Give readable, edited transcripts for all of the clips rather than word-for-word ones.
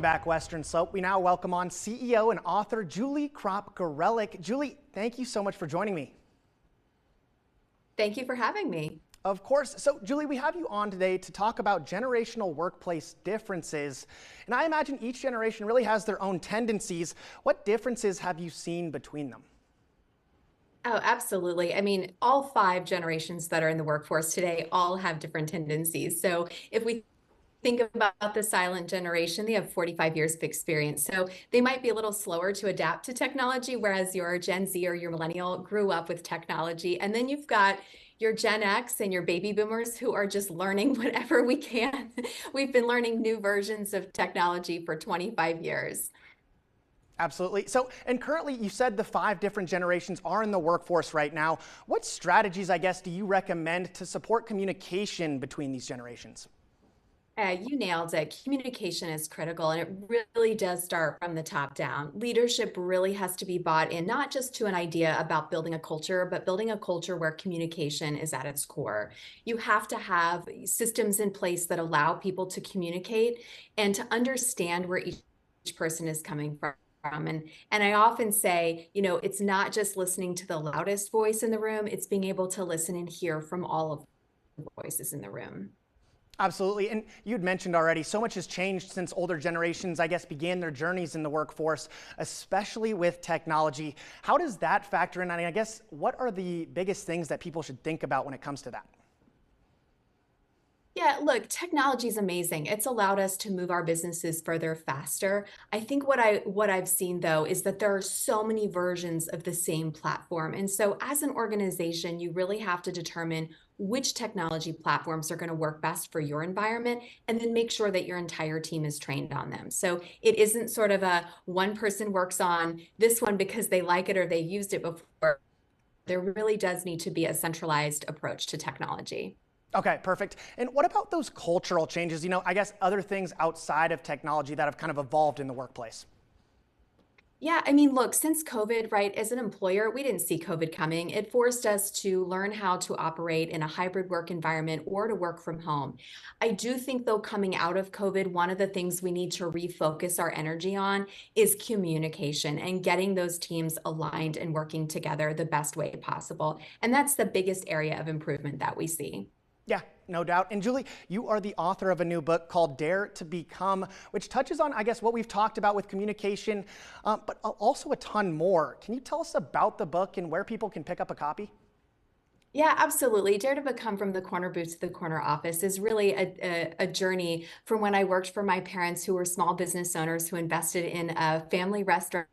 back, Western Slope. We now welcome on CEO and author Julie Cropp Gareleck. Julie, thank you so much for joining me. Thank you for having me. Of course. So, Julie, we have you on today to talk about generational workplace differences. And I imagine each generation really has their own tendencies. What differences have you seen between them? Oh, absolutely. I mean, all 5 generations that are in the workforce today all have different tendencies. So if we think about the silent generation, they have 45 years of experience. So they might be a little slower to adapt to technology, whereas your Gen Z or your millennial grew up with technology. And then you've got your Gen X and your baby boomers who are just learning whatever we can. We've been learning new versions of technology for 25 years. Absolutely. So, and currently you said the 5 different generations are in the workforce right now. What strategies, I guess, do you recommend to support communication between these generations? You nailed it. Communication is critical, and it really does start from the top down. Leadership really has to be bought in, not just to an idea about building a culture, but building a culture where communication is at its core. You have to have systems in place that allow people to communicate and to understand where each person is coming from. And I often say, it's not just listening to the loudest voice in the room, it's being able to listen and hear from all of the voices in the room. Absolutely. And you'd mentioned already, so much has changed since older generations, I guess, began their journeys in the workforce, especially with technology. How does that factor in? And I guess, what are the biggest things that people should think about when it comes to that? Yeah, look, technology is amazing. It's allowed us to move our businesses further faster. I think what I've seen though is that there are so many versions of the same platform. And so as an organization, you really have to determine which technology platforms are going to work best for your environment and then make sure that your entire team is trained on them. So it isn't sort of a one person works on this one because they like it or they used it before. There really does need to be a centralized approach to technology. Okay, perfect. And what about those cultural changes? I guess other things outside of technology that have kind of evolved in the workplace. Yeah, I mean, look, since COVID, right, as an employer, we didn't see COVID coming. It forced us to learn how to operate in a hybrid work environment or to work from home. I do think, though, coming out of COVID, one of the things we need to refocus our energy on is communication and getting those teams aligned and working together the best way possible. And that's the biggest area of improvement that we see. Yeah, no doubt. And Julie, you are the author of a new book called Dare to Become, which touches on, I guess, what we've talked about with communication, but also a ton more. Can you tell us about the book and where people can pick up a copy? Yeah, absolutely. Dare to Become from the corner booth to the corner office is really a journey from when I worked for my parents who were small business owners who invested in a family restaurant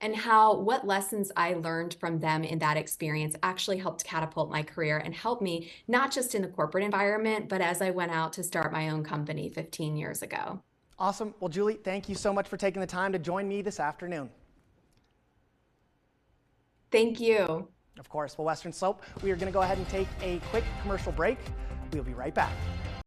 and what lessons I learned from them in that experience actually helped catapult my career and help me not just in the corporate environment, but as I went out to start my own company 15 years ago. Awesome. Well, Julie, thank you so much for taking the time to join me this afternoon. Thank you. Of course. Well, Western Slope, we are going to go ahead and take a quick commercial break. We'll be right back.